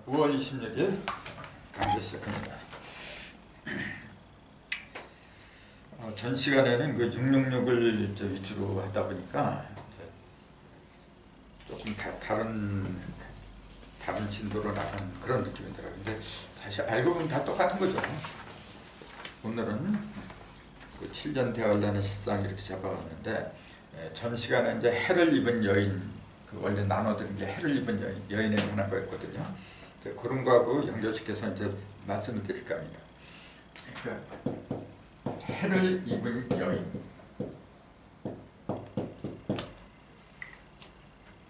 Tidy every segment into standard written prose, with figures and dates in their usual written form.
5월 26일 강좌 시작합니다. 전 시간에는 그 666을 위주로 하다 보니까 조금 다른 진도로 나가는 그런 느낌이 들어요. 근데 사실 알고 보면 다 똑같은 거죠. 오늘은 그 7전 대환란의 실상 이렇게 잡아왔는데, 전 시간에 이제 해를 입은 여인, 그 원래 나눠드린 게 해를 입은 여인에 관한 거였거든요. 그런 거하고 연결시켜서 이제 말씀을 드릴까 합니다. 그러니까 해를 입은 여인,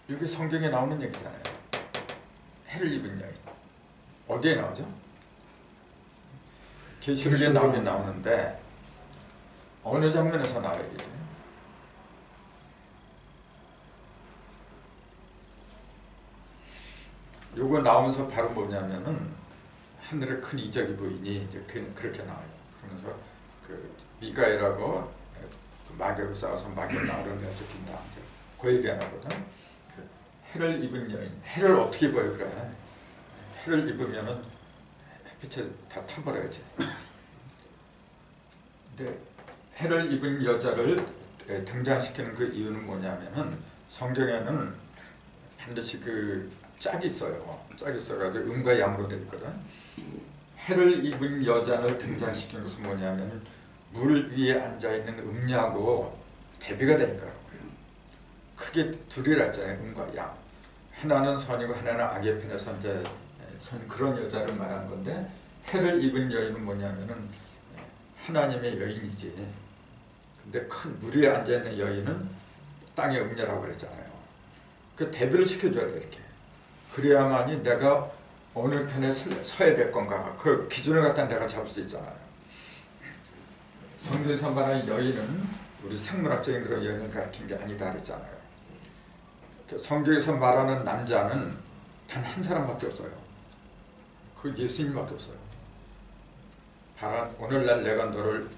이게 성경에 나오는 얘기잖아요. 해를 입은 여인 어디에 나오죠? 계시록에 나오긴 나오는데 어느 장면에서 나와야 되죠? 요거 나오면서 바로 뭐냐면은 하늘에 큰 이적이 보이니 이제 그렇게 나와요. 그러면서 그 미가엘하고 마귀하고 싸워서 마귀가 나를 내어 죽인다. 그 얘기 안 하거든. 그 해를 입은 여인, 해를 어떻게 입어요? 그래. 해를 입으면은 햇빛에 다 타버려야지. 근데 해를 입은 여자를 등장시키는 그 이유는 뭐냐면은 성경에는 반드시 그 짝이 있어요. 짝이 있어가지고 음과 양으로 되어 있거든. 해를 입은 여자를 등장시킨 것은 뭐냐면 물 위에 앉아있는 음녀하고 대비가 되니까 그래요. 크게 둘이라 했잖아요. 음과 양. 하나는 선이고 하나는 악의 편에서 이제 그런 여자를 말한 건데, 해를 입은 여인은 뭐냐면은 하나님의 여인이지. 근데 큰 물 위에 앉아있는 여인은 땅의 음녀라고 그랬잖아요. 그 대비를 시켜줘야 돼, 이렇게. 그래야만이 내가 어느 편에 서야 될 건가, 그 기준을 갖다 내가 잡을 수 있잖아요. 성경에서 말하는 여인은 우리 생물학적인 그런 여인을 가리킨 게 아니다 그랬잖아요. 성경에서 말하는 남자는 단 한 사람밖에 없어요. 그 예수님밖에 없어요. 오늘날 내가 너를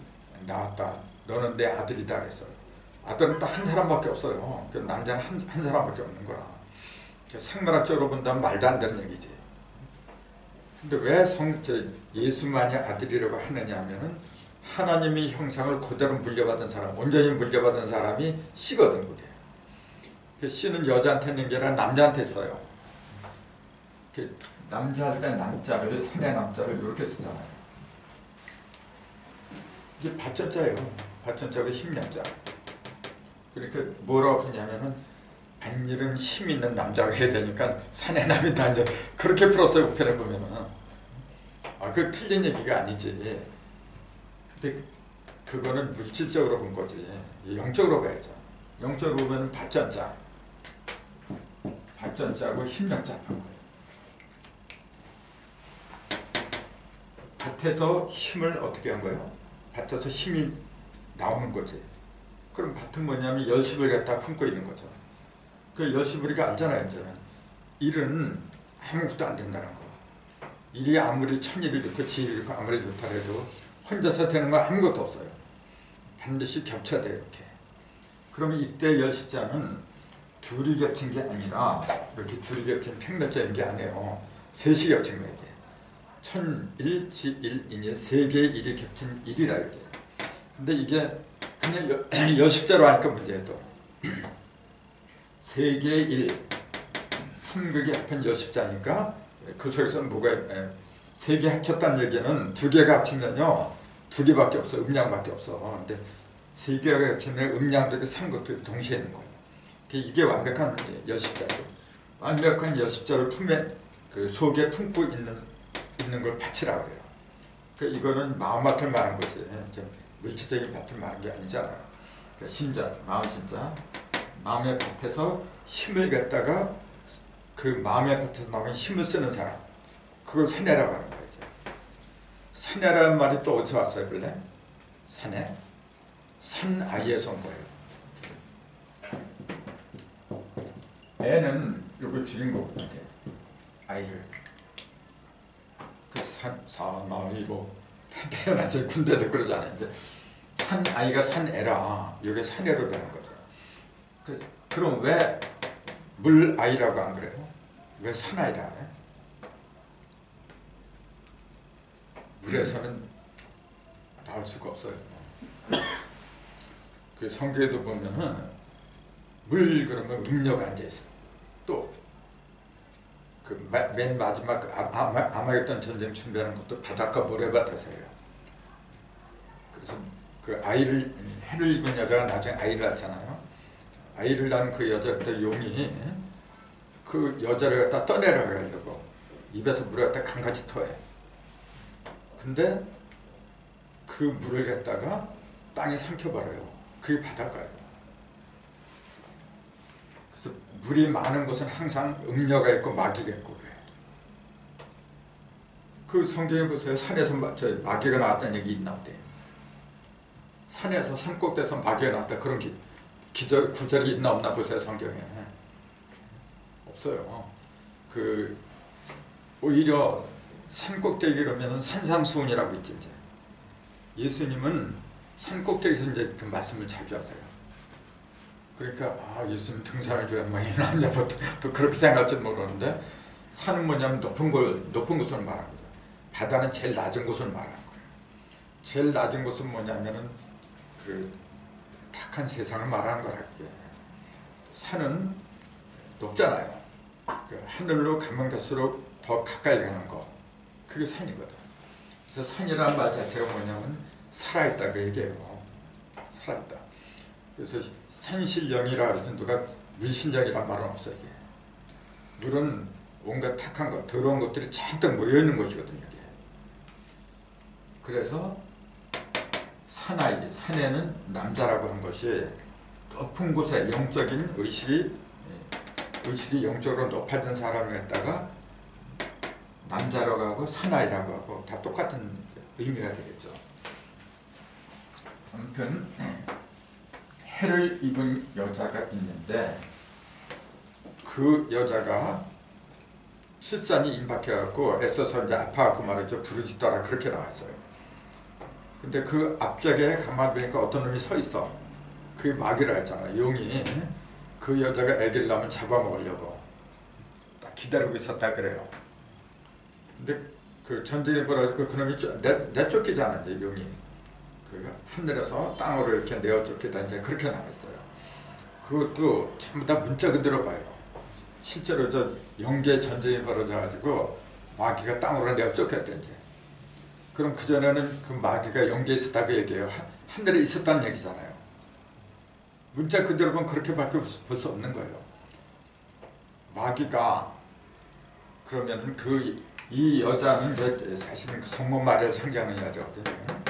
낳았다, 너는 내 아들이다 그랬어요. 아들은 딱 한 사람밖에 없어요. 그 남자는 한 사람밖에 없는 거라. 생물학적으로 본다면 말도 안 되는 얘기지. 근데 왜 예수만이 아들이라고 하느냐 하면은 하나님의 형상을 그대로 물려받은 사람, 온전히 물려받은 사람이 씨거든, 그게. 그 씨는 여자한테 있는 게 아니라 남자한테 써요. 남자 할 때 남자를, 산의 남자를 이렇게 쓰잖아요. 이게 받전자예요. 받전자가 힘량자. 그러니까 뭐라고 하냐면은 반일은 힘 있는 남자가 해야 되니까 산의 남이다, 이제 그렇게 풀었어요. 우편에 보면은. 그 틀린 얘기가 아니지. 근데 그거는 물질적으로 본 거지. 영적으로 봐야죠. 영적으로 보면 받전자, 받전자하고 힘량자 한 거예요. 밭에서 힘을 어떻게 한 거예요? 밭에서 힘이 나오는 거지. 그럼 밭은 뭐냐면 열십을 갖다 품고 있는 거죠. 그 열십 우리가 알잖아요. 이제는 일은 아무것도 안 된다는 거. 일이 아무리 천일이 좋고 지일이 좋고 아무리 좋다 해도 혼자서 되는 거 아무것도 없어요. 반드시 겹쳐야 돼요, 이렇게. 그러면 이때 열십자는 둘이 겹친 게 아니라 이렇게 둘이 겹친 평면자인 게 아니에요. 셋이 겹친 거예요, 이게. 천일, 지일, 인일, 세 개의 일이 겹친 일이라 이게. 근데 이게 그냥 열십자로 하니까 문제예요, 또. 세 개의 일, 삼극이 합한 열십자니까 그 속에서는 뭐가, 세 개 합쳤다는 얘기는 두 개가 합치면요, 두 개밖에 없어, 음량밖에 없어. 근데 세 개가 합치면 음량도 삼극도 동시에 있는 거예요. 이게 완벽한 열십자죠. 완벽한 열십자를 그 속에 품고 있는 걸 밭이라고 그래요. 이거는 마음밭을 말한 거지. 물질적인 밭을 말한 게 아니잖아요. 신자, 마음 신자. 마음의 밭에서 힘을 갖다가 그 마음의 밭에서 나오는 힘을 쓰는 사람, 그걸 사내라고 하는 거죠. 사내라는 말이 또 어디서 왔어요, 원래? 사내? 산아이에서 온 거예요. 애는 이걸 줄인 거거든요. 아이를. 그 사나이로 태어났어요. 군대에서 그러잖아요. 이제 산아이가 산애라, 이게 산애로 되는 거죠. 그럼 왜 물아이라고 안 그래요? 왜 산아이라 그래? 물에서는 나올 수가 없어요. 그 성경에도 보면은 물 그러면 음료가 앉아 있어요. 또 그 맨 마지막 아마겟돈 전쟁 준비하는 것도 바닷가 모래밭에서요. 그래서 그 아이를 해를 입은 여자가 나중에 아이를 낳잖아요. 아이를 낳은 그 여자 그때 용이 그 여자를 갖다 떠내려가려고 입에서 물을 갖다 강같이 토해. 근데 그 물을 갖다가 땅에 삼켜버려요. 그게 바닷가예요. 그래서 물이 많은 곳은 항상 음녀가 있고 마귀가 있고 그래요. 그 성경에 보세요. 산에서 마귀가 나왔다는 얘기 있나 어때요? 산에서 산꼭대에서 마귀가 나왔다 그런 구절이 있나 없나 보세요. 성경에. 없어요. 그 오히려 산꼭대기 그러면은 산상수훈이라고 있지 이제. 예수님은 산꼭대기에서 이제 그 말씀을 자주 하세요. 그러니까 예수님 등산을 좋아하는 모양이나 또 그렇게 생각할지는 모르는데 산은 뭐냐면 높은 곳을 말하는 거죠. 바다는 제일 낮은 곳을 말하는 거예요. 제일 낮은 곳은 뭐냐면은 그 탁한 세상을 말하는 거랄게. 산은 높잖아요. 그 하늘로 가면 갈수록 더 가까이 가는 거. 그게 산이거든. 그래서 산이라는 말 자체가 뭐냐면 살아있다 그 얘기예요. 살아있다. 그래서 산신령이라 그래서 누가 물신령이란 말은 없어 이게. 물은 온갖 탁한 것, 더러운 것들이 잔뜩 모여있는 것이거든요. 이게. 그래서 사나이, 사내는 남자라고 한 것이 높은 곳에 영적인 의식이 영적으로 높아진 사람을 갖다가 남자라고 하고 사나이라고 하고 다 똑같은 의미가 되겠죠. 아무튼 해를 입은 여자가 있는데 그 여자가 출산이 임박해갖고 애써서 이제 아파갖고 말이죠. 부르짖더라 그렇게 나왔어요. 근데 그 앞쪽에 가만히 보니까 어떤 놈이 서 있어. 그게 마귀라 했잖아. 용이 그 여자가 아기를 낳으면 잡아먹으려고 딱 기다리고 있었다 그래요. 근데 그 전쟁이 벌어지고 그 놈이 내쫓기잖아 이제 용이. 그 하늘에서 땅으로 이렇게 내어쫓기다 이제 그렇게 나왔어요. 그것도 전부 다 문자 그대로 봐요. 실제로 저 영계 전쟁이 벌어져가지고 마귀가 땅으로 내어쫓겼대 이제. 그럼 그 전에는 그 마귀가 영계에 있었다고 얘기해요. 하늘에 있었다는 얘기잖아요. 문자 그대로 보면 그렇게밖에 볼 수 없는 거예요. 마귀가 그러면 이 여자는 이제 사실은 그 성모 마리아를 상징하는 여자거든요.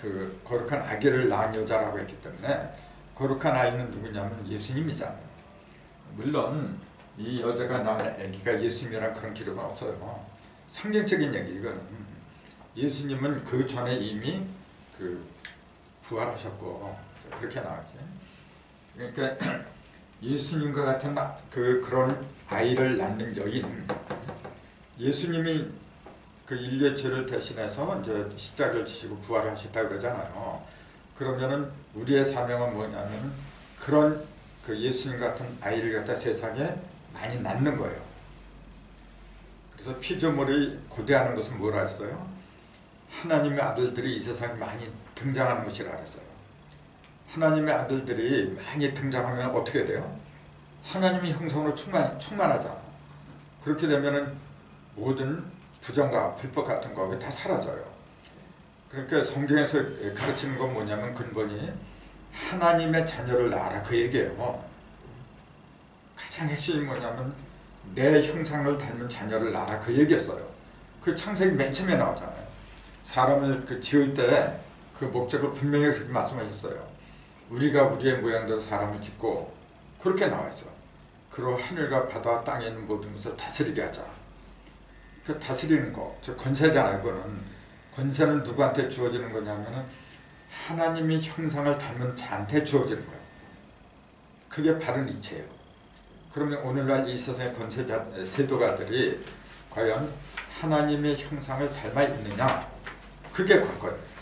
그 거룩한 아기를 낳은 여자라고 했기 때문에 거룩한 아이는 누구냐면 예수님이잖아요. 물론 이 여자가 낳은 아기가 예수님이란 그런 기록은 없어요. 상징적인 얘기 이거는. 예수님은 그 전에 이미 그 부활하셨고 그렇게 나왔죠. 그러니까 예수님과 같은 그런 아이를 낳는 여인, 예수님이 그 인류의 죄를 대신해서 이제 십자가를 지시고 부활을 하셨다 그러잖아요. 그러면은 우리의 사명은 뭐냐면 그런 그 예수님 같은 아이를 갖다 세상에 많이 낳는 거예요. 그래서 피조물이 고대하는 것은 뭐라 했어요? 하나님의 아들들이 이 세상에 많이 등장하는 것이라 그랬어요. 하나님의 아들들이 많이 등장하면 어떻게 돼요? 하나님의 형상으로 충만하잖아. 그렇게 되면은 모든 부정과 불법 같은 거 다 사라져요. 그러니까 성경에서 가르치는 건 뭐냐면 근본이 하나님의 자녀를 낳아라 그 얘기예요. 가장 핵심이 뭐냐면 내 형상을 닮은 자녀를 낳아라 그 얘기였어요. 그 창세기 맨 처음에 나오잖아요. 사람을 지을 때 그 목적을 분명히 그렇게 말씀하셨어요. 우리가 우리의 모양대로 사람을 짓고 그렇게 나와있어. 그로 하늘과 바다 땅에 있는 모든 것을 다스리게 하자. 그 다스리는 거, 저 권세잖아요. 그거는 권세는 누구한테 주어지는 거냐면은 하나님의 형상을 닮은 자한테 주어지는 거예요. 그게 바른 이치예요. 그러면 오늘날 이 세상의 권세자, 세도가들이 과연 하나님의 형상을 닮아 있느냐? 그게 관건이에요.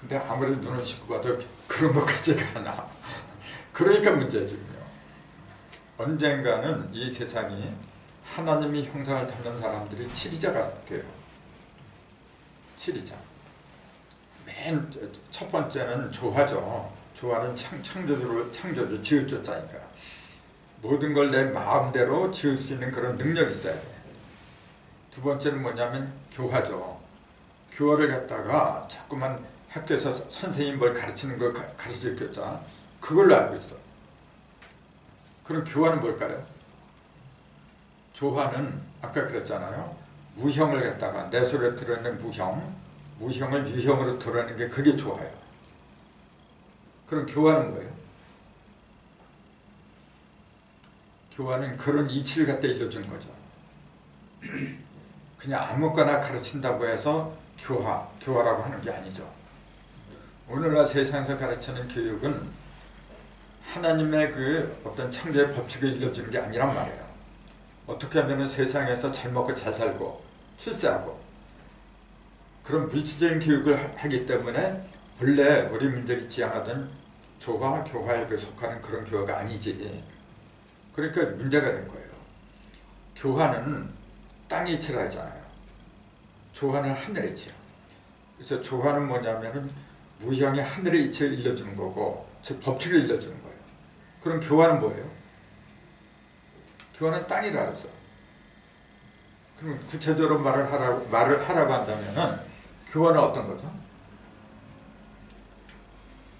근데 아무래도 눈을 씻고 봐도 그런 것 같지가 않아. 그러니까 문제지군요. 언젠가는 이 세상이 하나님의 형상을 닮는 사람들이 치리자가 돼요. 7이죠. 맨 첫 번째는 조화죠. 조화는 창조주 지을 조자니까 모든 걸 내 마음대로 지을 수 있는 그런 능력이 있어야 돼. 두 번째는 뭐냐면 교화죠. 교화를 갖다가 자꾸만 학교에서 선생님 뭘 가르치는 거 가르칠 교자 그걸로 알고 있어. 그럼 교화는 뭘까요? 조화는 아까 그랬잖아요. 무형을 갖다가 내 속에 들어있는 무형을 유형으로 드러내는 게 그게 조화예요. 그럼 교화는 뭐예요? 교화는 그런 이치를 갖다 일러주는 거죠. 그냥 아무거나 가르친다고 해서 교화라고 하는 게 아니죠. 오늘날 세상에서 가르치는 교육은 하나님의 그 어떤 창조의 법칙을 일러주는 게 아니란 말이에요. 어떻게 하면 세상에서 잘 먹고 잘 살고 출세하고 그런 물질적인 교육을 하기 때문에 본래 우리 민족이 지향하던 조화, 교화에 속하는 그런 교화가 아니지. 그러니까 문제가 된 거예요. 교화는 땅의 이치를 하잖아요. 조화는 하늘의 이치야. 그래서 조화는 뭐냐면은 무형의 하늘의 이치를 일러주는 거고 즉 법칙을 일러주는 거예요. 그럼 교화는 뭐예요? 교화는 땅이라 그래서. 그럼 구체적으로 말을 하라고 한다면은 교화는 어떤 거죠?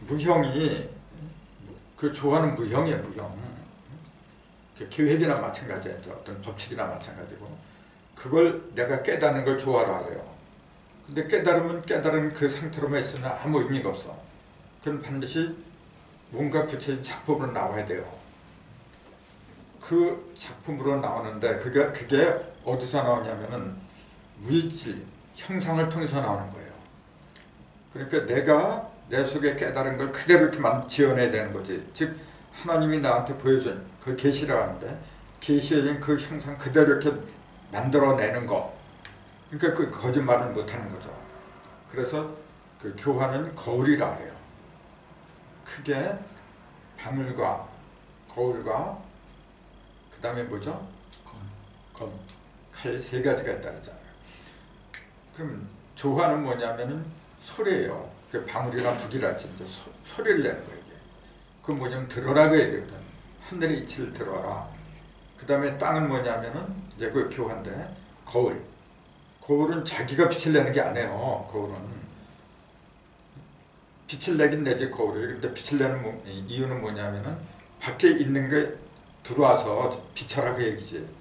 무형이 그 조화는 무형이에요. 무형. 계획이나 마찬가지죠. 어떤 법칙이나 마찬가지고 그걸 내가 깨닫는 걸 조화로 하래요. 근데 깨달은 그 상태로만 있으면 아무 의미가 없어. 그럼 반드시 뭔가 구체적인 작품으로 나와야 돼요. 그 작품으로 나오는데 그게 어디서 나오냐면은 물질, 형상을 통해서 나오는 거예요. 그러니까 내가 내 속에 깨달은 걸 그대로 이렇게 지어내야 되는 거지. 즉 하나님이 나한테 보여준 그걸 계시라고 하는데 계시해진 그 형상 그대로 이렇게 만들어내는 거. 그러니까 그 거짓말을 못하는 거죠. 그래서 그 교화는 거울이라 그래요. 크게 방울과 거울과 그 다음에 뭐죠? 검. 칼 세 가지가 있다 그랬잖아요. 그럼 조화는 뭐냐면은 소리예요. 그 방울이나 북이라 했죠. 소리를 내는 거예요. 이게. 그건 뭐냐면 들어라고 얘기하거든. 하늘의 이치를 들어라. 그 다음에 땅은 뭐냐면은 이제 그 교화인데 거울. 거울은 자기가 빛을 내는 게 아니에요. 거울은 빛을 내긴 내지 거울을. 근데 빛을 내는 이유는 뭐냐면은 밖에 있는 게 들어와서 비춰라 그 얘기지.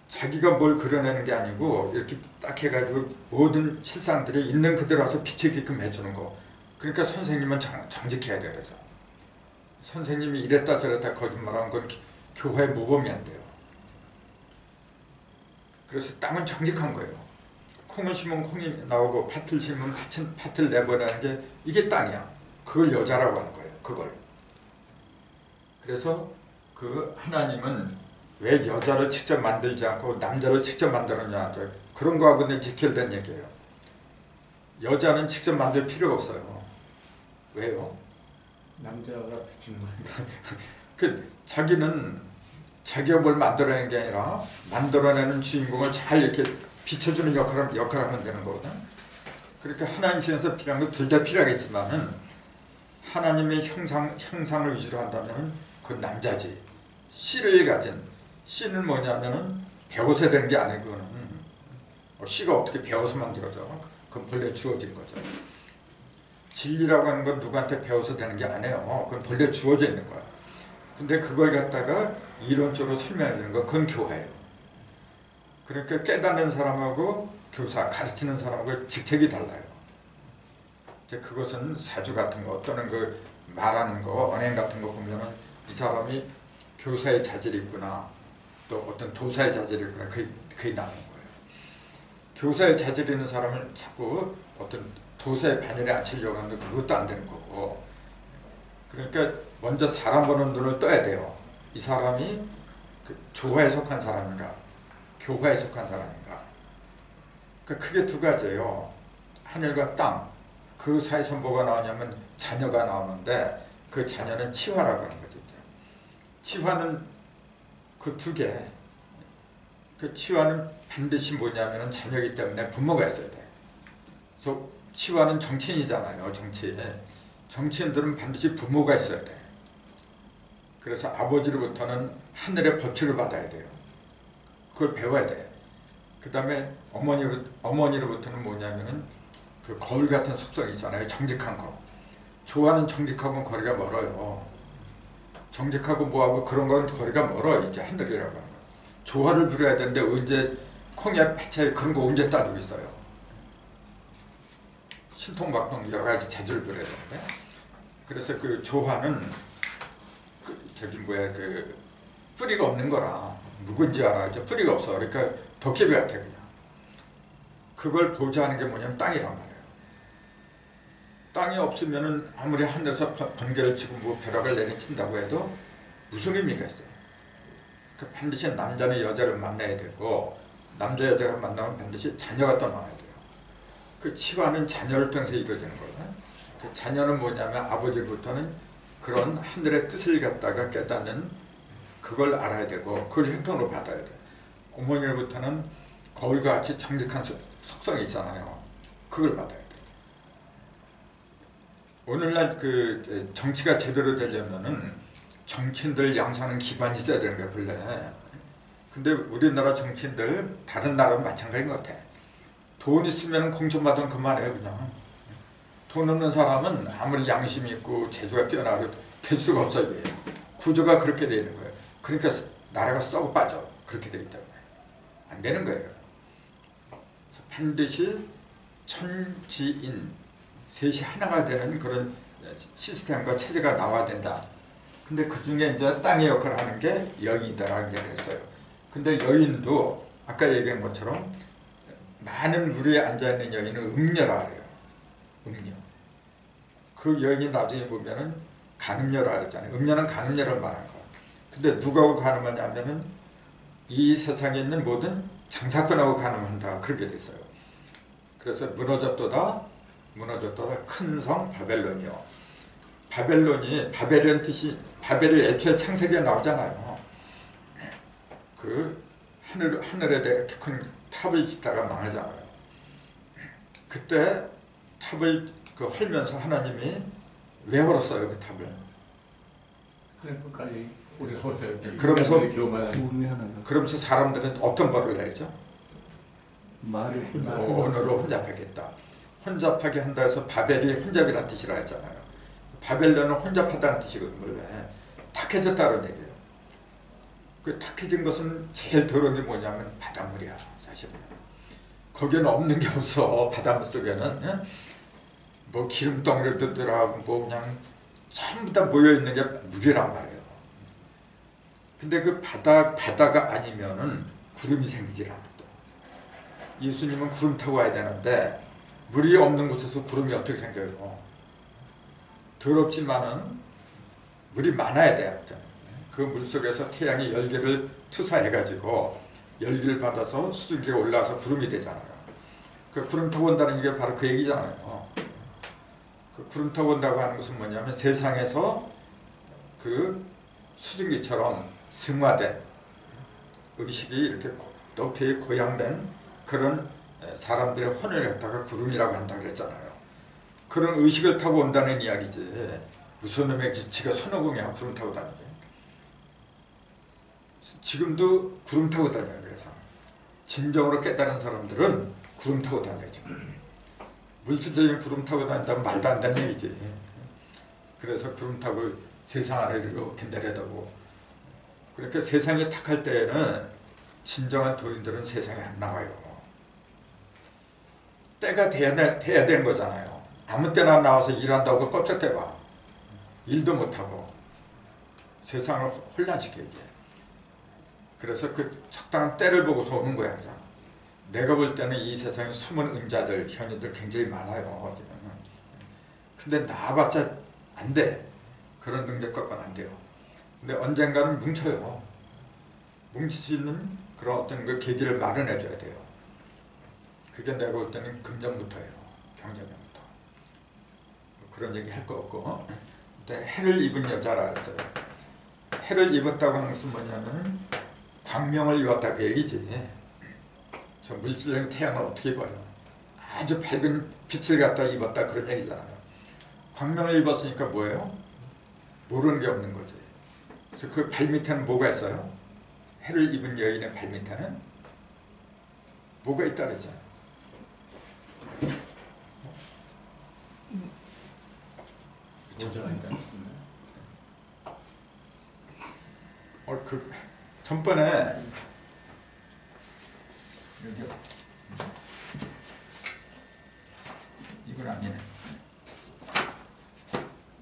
자기가 뭘 그려내는 게 아니고 이렇게 딱 해가지고 모든 실상들이 있는 그대로 와서 비치게끔 해주는 거. 그러니까 선생님은 정직해야 돼. 그래서 선생님이 이랬다 저랬다 거짓말하는 건 교화의 모범이 안 돼요. 그래서 땅은 정직한 거예요. 콩을 심으면 콩이 나오고 팥을 심으면 팥을 내보내는 게 이게 땅이야. 그걸 여자라고 하는 거예요. 그걸. 그래서 그 하나님은 왜 여자를 직접 만들지 않고 남자를 직접 만들었냐. 그런 거하고는 직결된 얘기예요. 여자는 직접 만들 필요가 없어요. 왜요? 남자가 비치는 거예요. 자기는 자기가 뭘 만들어내는 게 아니라 만들어내는 주인공을 잘 이렇게 비춰주는 역할을 하면 되는 거거든. 그러니까 하나님 시에서 필요한 거 둘 다 필요하겠지만은 하나님의 형상을 위주로 한다면 그건 남자지. 씨를 가진 씨는 뭐냐면은 배워서 되는 게 아니고 씨가 어떻게 배워서 만들어져? 그건 본래 주어진 거죠. 진리라고 하는 건 누구한테 배워서 되는 게 아니에요. 그건 본래 주어져 있는 거야. 근데 그걸 갖다가 이론적으로 설명하는 건 그건 교화예요. 그러니까 깨닫는 사람하고 교사, 가르치는 사람하고 직책이 달라요. 이제 그것은 사주 같은 거 또는 그 말하는 거, 언행 같은 거 보면은 이 사람이 교사의 자질이 있구나, 또 어떤 도사의 자질이 있구나, 그게 나오는 거예요. 교사의 자질 있는 사람을 자꾸 어떤 도사의 반열에 앉히려고 하는데 그것도 안 되는 거고. 그러니까 먼저 사람 보는 눈을 떠야 돼요. 이 사람이 그 조화에 속한 사람인가, 교화에 속한 사람인가. 그러니까 크게 두 가지예요. 하늘과 땅. 그 사이에서 뭐가 나오냐면 자녀가 나오는데 그 자녀는 치화라고 하는 거죠. 치화는 그 두 개. 그 치화는 반드시 뭐냐면은 자녀이기 때문에 부모가 있어야 돼. 그래서 치와는 정치인이잖아요. 정치인들은 반드시 부모가 있어야 돼. 그래서 아버지로부터는 하늘의 법칙을 받아야 돼요. 그걸 배워야 돼. 그 다음에 어머니로부터는 뭐냐면은 그 거울 같은 속성이 있잖아요. 정직한 거. 조화는 정직하고는 거리가 멀어요. 정직하고 뭐하고 그런 건 거리가 멀어. 이제 하늘이라고 하는 거. 조화를 부려야 되는데 언제 콩야 패채 그런 거 언제 따지고 있어요. 신통박통 여러 가지 재주를 부려야 되는데. 그래서 그 조화는 그 뿌리가 없는 거라. 묵은지 알아야죠. 뿌리가 없어. 그러니까 도깨비 같아 그냥. 그걸 보좌하는 게 뭐냐면 땅이란 말이에요. 땅이 없으면은 아무리 하늘에서 번개를 치고 뭐 벼락을 내리친다고 해도 무슨 의미가 있어요. 그러니까 반드시 남자는 여자를 만나야 되고 남자 여자가 만나면 반드시 자녀가 떠나야 돼요. 그 치화는 자녀를 통해서 이루어지는 거예요. 그 자녀는 뭐냐면 아버지부터는 그런 하늘의 뜻을 갖다가 깨닫는 그걸 알아야 되고 그걸 혈통으로 받아야 돼요. 어머니로부터는 거울과 같이 정직한 속성이 있잖아요. 그걸 받아야 돼요. 오늘날 그 정치가 제대로 되려면은 정치인들 양성하는 기반이 있어야 되는 거야 본래. 근데 우리나라 정치인들 다른 나라는 마찬가지인 것 같아. 돈 있으면 공천받으면 그만해요 그냥. 돈 없는 사람은 아무리 양심이 있고 재주가 뛰어나도 될 수가 없어 이게. 구조가 그렇게 되어 있는 거예요. 그러니까 나라가 썩어 빠져. 그렇게 되기 때문에 안 되는 거예요. 그래서 반드시 천지인 셋이 하나가 되는 그런 시스템과 체제가 나와야 된다. 근데 그 중에 이제 땅의 역할을 하는 게 여인이다라는 게 그랬어요. 근데 여인도 아까 얘기한 것처럼 많은 무리에 앉아있는 여인은 음녀라 그래요. 음녀. 그 여인이 나중에 보면은 간음녀라 그랬잖아요. 음녀는 간음녀를 말하는 거예요. 근데 누구하고 간음하냐면은 이 세상에 있는 모든 장사꾼하고 간음한다. 그렇게 돼 있어요. 그래서 무너졌도다 큰 성 바벨론이요. 바벨론이 바벨이라는 뜻이 바벨이 애초에 창세기에 나오잖아요. 그 하늘에다 이렇게 큰 탑을 짓다가 망하잖아요. 그때 탑을 그 헐면서 하나님이 왜 헐었어요 그 탑을? 하늘 끝까지 우리가 올려요. 그러면서 사람들은 어떤 벌을 내리죠? 말을 언어로 혼잡하겠다. 혼잡하게 한다 해서 바벨이 혼잡이라는 뜻이라 했잖아요. 바벨론은 혼잡하다는 뜻이거든요. 원래 탁해졌다는 얘기예요. 그 탁해진 것은 제일 더러운 게 뭐냐면 바닷물이야 사실은. 거기는 없는 게 없어. 바닷물 속에는 뭐 기름덩어리들하고 뭐 그냥 전부 다 모여있는 게 물이란 말이에요. 근데 그 바다가 아니면은 구름이 생기질 않아. 또 예수님은 구름 타고 와야 되는데 물이 없는 곳에서 구름이 어떻게 생겨요? 더럽지만은 물이 많아야 돼요. 그 물속에서 태양이 열기를 투사해가지고 열기를 받아서 수증기가 올라와서 구름이 되잖아요. 그 구름 타고 온다는 게 바로 그 얘기잖아요. 그 구름 타고 온다고 하는 것은 뭐냐면 세상에서 그 수증기처럼 승화된 의식이 이렇게 높이 고양된 그런 사람들의 혼을 갖다가 구름이라고 한다 그랬잖아요. 그런 의식을 타고 온다는 이야기지. 무슨 놈의 지가 손오공이야 구름 타고 다니게. 지금도 구름 타고 다녀요. 그래서 진정으로 깨달은 사람들은 구름 타고 다녀요. 지금. 물질적인 구름 타고 다닌다면 말도 안 되는 얘기지. 그래서 구름 타고 세상 아래로 이렇게 내려다보고. 그러니까 세상이 탁할 때에는 진정한 도인들은 세상에 안 나와요. 때가 돼야 되는 거잖아요. 아무 때나 나와서 일한다고 껍적대봐. 일도 못하고 세상을 혼란시켜 이게. 그래서 그 적당한 때를 보고서 오는 거야. 그냥. 내가 볼 때는 이 세상에 숨은 은자들, 현이들 굉장히 많아요. 근데 나와봤자 안 돼. 그런 능력 갖고는 안 돼요. 근데 언젠가는 뭉쳐요. 뭉칠 수 있는 그런 어떤 그 계기를 마련해줘야 돼요. 그게 내가 볼 때는 금년부터예요. 경자년부터. 그런 얘기 할 거 없고. 근데 해를 입은 여자라 그랬어요. 해를 입었다고 하는 것은 뭐냐면 광명을 입었다 그 얘기지. 저 물질적인 태양을 어떻게 입어요? 아주 밝은 빛을 갖다 입었다 그런 얘기잖아요. 광명을 입었으니까 뭐예요? 모르는 게 없는 거지. 그래서 그 발밑에는 뭐가 있어요? 해를 입은 여인의 발밑에는 뭐가 있다 그랬잖아요. 모자가 있다는 뜻입니다. 그 전번에 여기 이건 아니네.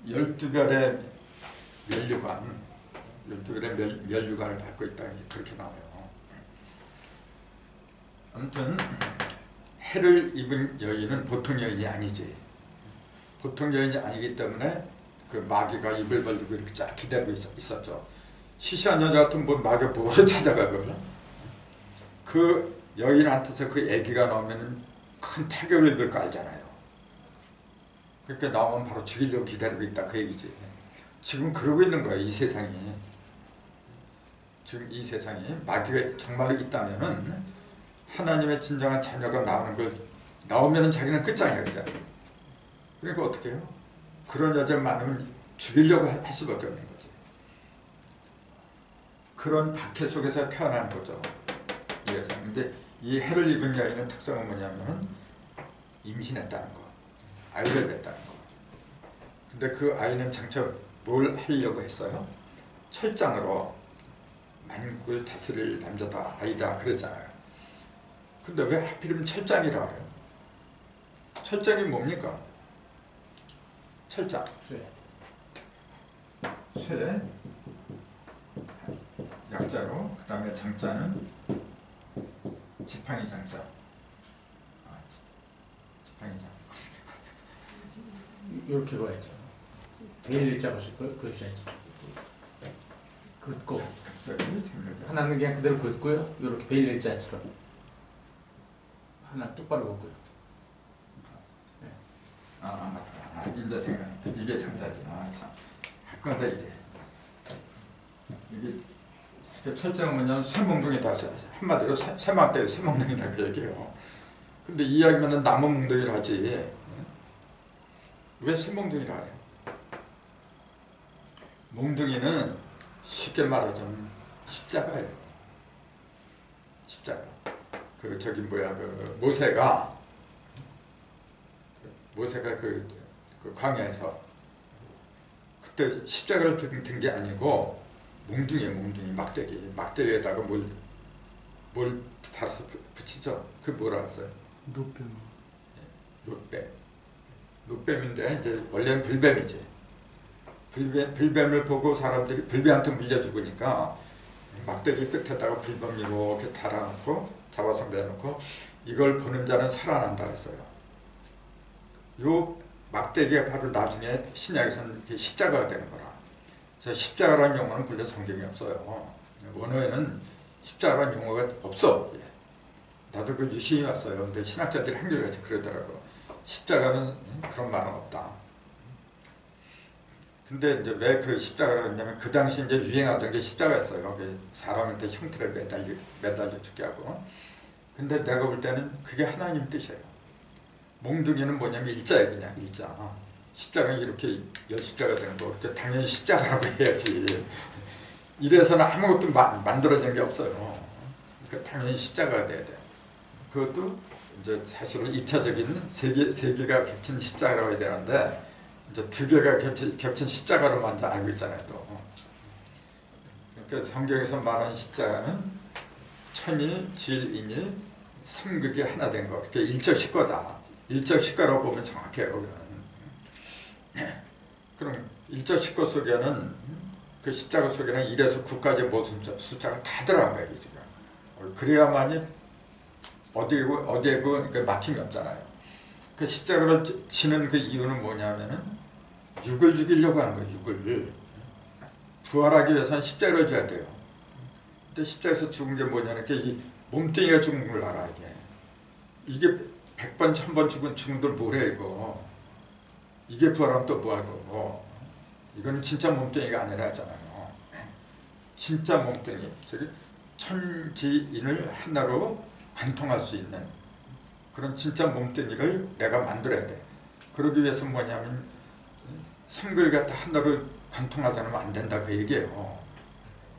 12별의 멸류관을 밟고 있다 그렇게 나와요. 아무튼 해를 입은 여인은 보통 여인이 아니지. 보통 여인이 아니기 때문에 그 마귀가 입을 벌리고 이렇게 쫙 기다리고 있었죠. 시시한 여자 같은 뭐 마귀가 뭐를 찾아가거든. 그 여인한테서 그 아기가 나오면 큰 타격을 입을 거 알잖아요. 그렇게 나오면 바로 죽이려고 기다리고 있다 그 얘기지. 지금 그러고 있는 거야 이 세상이. 지금 이 세상이 마귀가 정말로 있다면은 하나님의 진정한 자녀가 나오면은 자기는 끝장이야 그냥. 그러니까 어떻게 해요? 그런 여자를 만나면 죽이려고 할 수밖에 없는 거지. 그런 박해 속에서 태어난 거죠 이 여자. 근데 이 해를 입은 여인의 특성은 뭐냐면은 임신했다는 거, 아이를 낳았다는 거. 근데 그 아이는 장차 뭘 하려고 했어요? 철장으로 만국을 다스릴 남자다, 아이다 그러잖아요. 근데 왜 하필이면 철장이라 그래요? 철장이 뭡니까? 철장. 쇠. 약자로, 그 다음에 장자는 지팡이 장자. 지팡이 장. 이렇게 봐야죠. 베일리자가 그으셔야죠. 긋고 하나는 그냥 그대로 긋고요. 이렇게 베일리자처럼 하나 똑바로 긋고요. 인자 생각났다. 이게 장자지. 참. 가끔가다 이제 이게 철장은 뭐냐면 쇠몽둥이다. 한마디로 쇠망대에 쇠몽둥이다 그 얘기예요. 근데 이야기면은 나무 몽둥이를 하지. 왜 쇠몽둥이라 해요? 몽둥이는 쉽게 말하자면 십자가예요. 십자가. 그 저기 뭐야 그 모세가 그 광야에서 그때 십자가를 든 게 아니고 몽둥이 막대기에다가 뭘 달아서 붙이죠. 그 뭐라 했어요? 노뱀인데 이제 원래는 불뱀이지. 불뱀을 보고 사람들이 불뱀한테 물려 죽으니까 막대기 끝에다가 불뱀 이렇게 달아놓고 잡아서 매놓고 이걸 보는 자는 살아난다 그랬어요. 요 막대기가 바로 나중에 신약에서는 십자가가 되는 거라. 그래서 십자가라는 용어는 본래 성경에 없어요. 원어에는 십자가라는 용어가 없어. 나도 그 유심히 왔어요. 근데 신학자들이 한결같이 그러더라고. 십자가는 그런 말은 없다. 근데 이제 왜 그 십자가를 했냐면 그 당시 이제 유행하던 게 십자가였어요. 사람한테 형태를 매달려 죽게 하고. 근데 내가 볼 때는 그게 하나님 뜻이에요. 몽둥이는 뭐냐면 일자예요, 그냥 일자. 십자가는 이렇게 열십자가 되는 거, 그러니까 당연히 십자가라고 해야지. 이래서는 아무것도 만들어진 게 없어요. 그러니까 당연히 십자가가 돼야 돼. 그것도 이제 사실은 2차적인 세 개가 겹친 십자가라고 해야 되는데 이제 2개가 겹친 십자가로 먼저 알고 있잖아요, 또. 그러니까 성경에서 말하는 십자가는 천일, 질, 인일, 삼극이 하나 된 거. 그러니까 일적 십과다. 일적 십과라고 보면 정확해요. 그럼 일적 십과 속에는 그 십자가 속에는 1에서 9까지 모든 숫자가 다 들어간 거예요, 지금. 그래야만이 어디에 그 막힘이 없잖아요. 그 십자가를 치는 그 이유는 뭐냐면은 육을 죽이려고 하는 거예요. 육을 부활하기 위해서는 십자가를 줘야 돼요. 근데 십자가에서 죽은 게 뭐냐면 이 몸뚱이가 죽은 걸 알아. 이게 100번 1000번 죽은 들 뭐래 이거. 이게 부활하면 또 뭐 할 거고. 이건 진짜 몸뚱이가 아니라 하잖아요. 진짜 몸뚱이. 저기 천지인을 하나로 관통할 수 있는 그런 진짜 몸뚱이를 내가 만들어야 돼. 그러기 위해서 뭐냐면 삼글 갖다 하나로 관통하지 않으면 안 된다 그 얘기예요.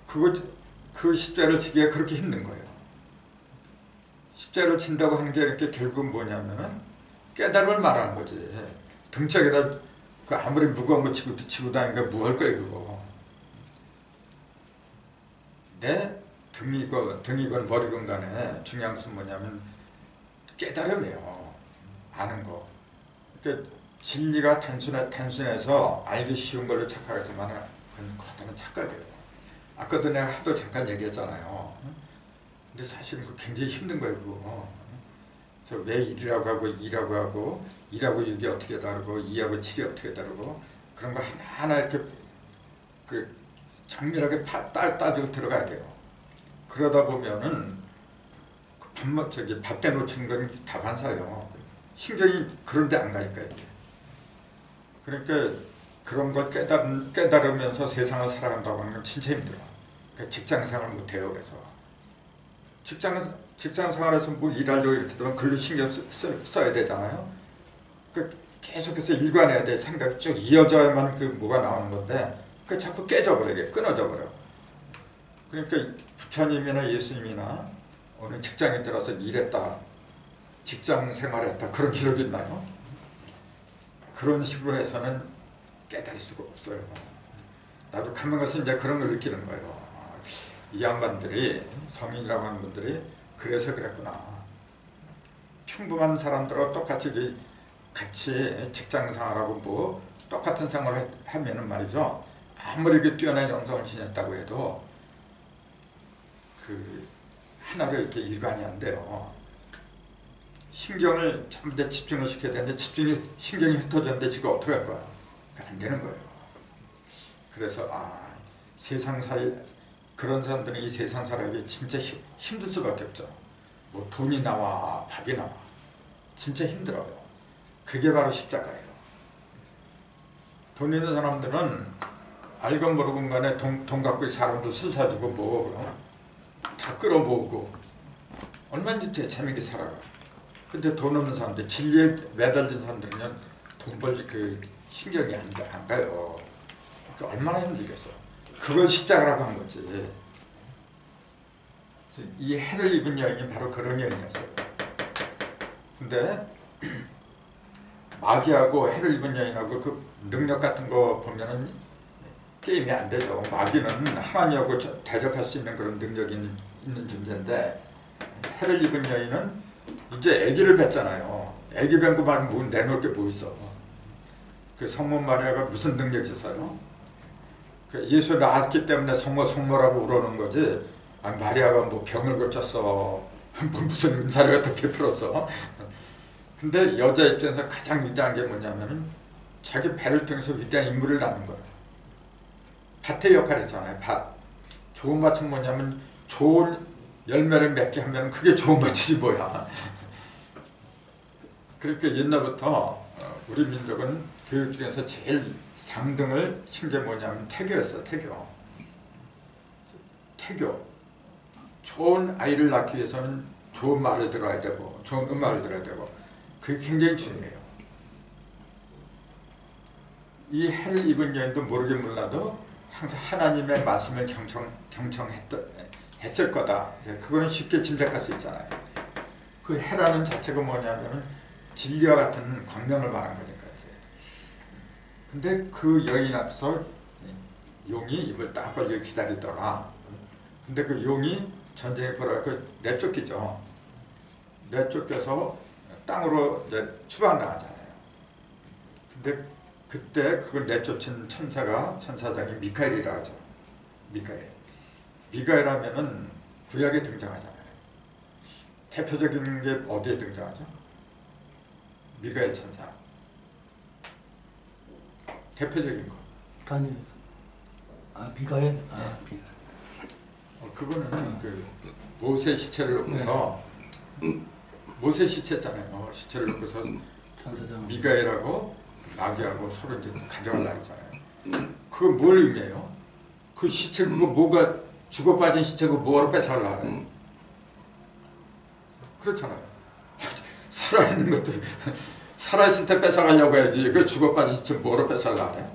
그 십자를 지기가 그렇게 힘든 거예요. 십자를 진다고 하는 게 이렇게 결국 뭐냐면은 깨달음을 말하는 거지. 등짝에다 그 아무리 무거운 거 치고 다니니까 뭐 할 거예요 그거. 내 등이건 머리건 간에 중요한 것은 뭐냐면 깨달음이에요. 아는 거. 그러니까 진리가 단순해서 알기 쉬운 걸로 착각하지만 그건 커다란 착각이에요. 아까도 내가 하도 잠깐 얘기했잖아요. 근데 사실은 그 굉장히 힘든 거예요 그거. 그래서 왜 1이라고 하고 2라고 하고 2하고 6이 어떻게 다르고 2하고 7이 어떻게 다르고 그런 거 하나하나 이렇게 그 정밀하게 따지고 들어가야 돼요. 그러다 보면은 그 밥때 놓치는 건 다반사예요. 신경이 그런데 안 가니까 이게. 그러니까 그런 걸 깨달으면서 세상을 살아간다고 하는 건 진짜 힘들어. 그러니까 직장생활을 못해요. 그래서 직장생활에서 뭐 일하려고 이렇게 되면 글로 신경 써야 되잖아요. 그 계속해서 일관해야 돼. 생각이 쭉 이어져야만 그 뭐가 나오는 건데 그 자꾸 깨져버려. 끊어져 버려. 그러니까 부처님이나 예수님이나 어느 직장에 들어서 일했다, 직장 생활했다 그런 기록이 있나요? 그런 식으로 해서는 깨달을 수가 없어요. 나도 가면 가서 이제 그런 걸 느끼는 거예요. 이 양반들이 성인이라고 하는 분들이 그래서 그랬구나. 평범한 사람들하고 똑같이 직장 생활하고 뭐 똑같은 생활을 하면은 말이죠. 아무리 그 뛰어난 영성을 지녔다고 해도 그 하나로 이렇게 일관이 안 돼요. 신경을 전부 다 집중을 시켜야 되는데 신경이 흩어졌는데 지금 어떻게 할 거야? 안 되는 거예요. 그래서 세상 그런 사람들은 이 세상 살아가기 진짜 힘들 수밖에 없죠. 뭐 돈이 나와 밥이 나와 진짜 힘들어요. 그게 바로 십자가예요. 돈 있는 사람들은 알건 모르건 간에 돈 갖고 사람도 술 사주고 뭐 다 끌어모으고 얼마든지 재밌게 살아가. 근데 돈 없는 사람들, 진리에 매달린 사람들은요 돈 벌지 그 신경이 안 가요. 그러니까 얼마나 힘들겠어. 그걸 십자가라고 한 거지. 이 해를 입은 여인이 바로 그런 여인이었어요. 근데 마귀하고 해를 입은 여인하고 그 능력 같은 거 보면은 게임이 안 되죠. 마귀는 하나님하고 대적할 수 있는 그런 능력이 있는 존재인데 해를 입은 여인은 이제 아기를 뵀잖아요. 아기 뵌 거 말고 뭐 내놓을 게 뭐 있어. 그 성모 마리아가 무슨 능력이 있어요? 그 예수 낳았기 때문에 성모라고 우러는 거지. 마리아가 뭐 병을 고쳤어. 뭐 무슨 은사를 갖다 베풀었어. 근데 여자 입장에서 가장 위대한 게 뭐냐면은 자기 배를 통해서 위대한 인물을 낳는 거예요. 밭의 역할이 있잖아요. 밭. 좋은 밭은 뭐냐면 좋은 열매를 맺게 하면 그게 좋은 밭이지 뭐야. 그러니까 옛날부터 우리 민족은 교육 중에서 제일 상등을 친 게 뭐냐면 태교였어. 태교. 좋은 아이를 낳기 위해서는 좋은 말을 들어야 되고 좋은 음악을 들어야 되고 그게 굉장히 중요해요. 이 해를 입은 여인도 모르게 몰라도 항상 하나님의 말씀을 경청했을 거다. 그거는 쉽게 짐작할 수 있잖아요. 그 해라는 자체가 뭐냐면은 진리와 같은 광명을 말한 거니까. 근데 그 여인 앞서 용이 입을 딱 벌리고 기다리더라. 근데 그 용이 전쟁에 벌어서 내쫓기죠. 내쫓겨서 땅으로 이제 추방당하잖아요. 근데 그때 그걸 내쫓은 천사장이 미카엘이라고 하죠. 미카엘 하면은 구약에 등장하잖아요. 대표적인 게 어디에 등장하죠? 미카엘 천사. 대표적인 거. 다니엘. 미가엘? 네. 그거는 그 모세 시체를 놓고서 모세 시체잖아요. 시체를 놓고서 미가엘하고 마귀하고 서로 이제 가져가려고 하잖아요. 그거 뭘 의미해요? 그 시체 그거 뭐가 죽어 빠진 시체 그거 뭐하러 뺏어가려고 그렇잖아요. 살아있는 것도 살아있을 때 뺏어가려고 해야지. 그 죽어 빠진 채 뭐로 뺏어가려 그래?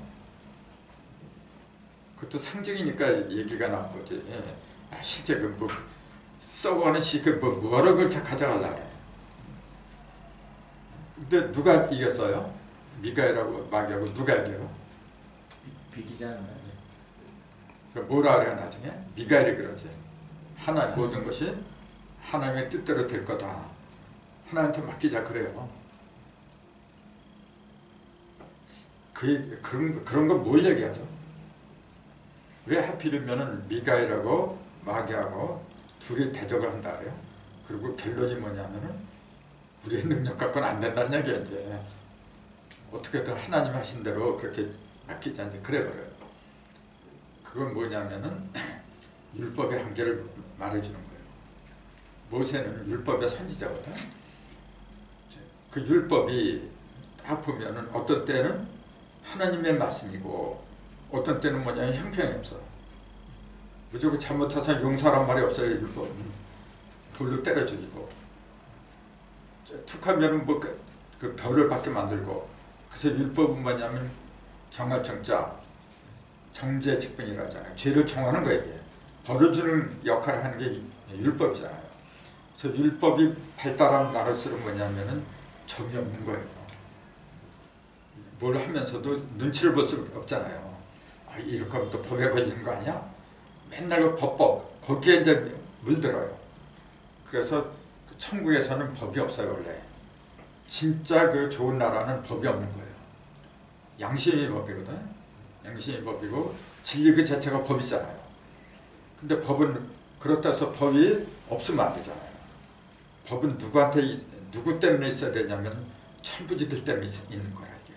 그것도 상징이니까 얘기가 나온 거지. 실제 그 뭐 썩어가는 그 뭐로 그걸 가져가려 그래. 근데 누가 이겼어요? 미가엘하고 마귀하고 누가 이겨요? 비기잖아요. 뭐라 그래요 나중에? 미가엘이 그러지. 모든 것이 하나님의 뜻대로 될 거다. 하나님한테 맡기자 그래요. 그런 거 뭘 얘기하죠? 왜 하필이면은 미가엘하고 마귀하고 둘이 대적을 한다 그래요? 그리고 결론이 뭐냐면은 우리의 능력 갖고는 안 된다는 얘기야 이제. 어떻게든 하나님 하신 대로 그렇게 맡기자 이제 그래 버려요. 그건 뭐냐면은 율법의 한계를 말해주는 거예요. 모세는 율법의 선지자거든. 그 율법이 딱 보면은 어떤 때는 하나님의 말씀이고 어떤 때는 뭐냐면 형편이 없어. 무조건 잘못해서 용서란 말이 없어요. 율법은 돌로 때려 죽이고 툭하면은 뭐 그 벌을 받게 만들고. 그래서 율법은 뭐냐면 정할 정자 정죄 직분이라고 하잖아요. 죄를 정하는 거예요. 이게. 벌을 주는 역할을 하는 게 율법이잖아요. 그래서 율법이 발달한 나라일수록 뭐냐면은 정이 없는 거예요. 뭘 하면서도 눈치를 볼 수 없잖아요. 이렇게 하면 또 법에 걸리는 거 아니야? 맨날 그 법법 거기에 이제 물들어요. 그래서 천국에서는 법이 없어요 원래. 진짜 그 좋은 나라는 법이 없는 거예요. 양심이 법이거든. 양심이 법이고 진리 그 자체가 법이잖아요. 근데 법은 그렇다 해서 법이 없으면 안 되잖아요. 법은 누구 때문에 있어야 되냐면 천부지들 때문에 있는 거라 이게.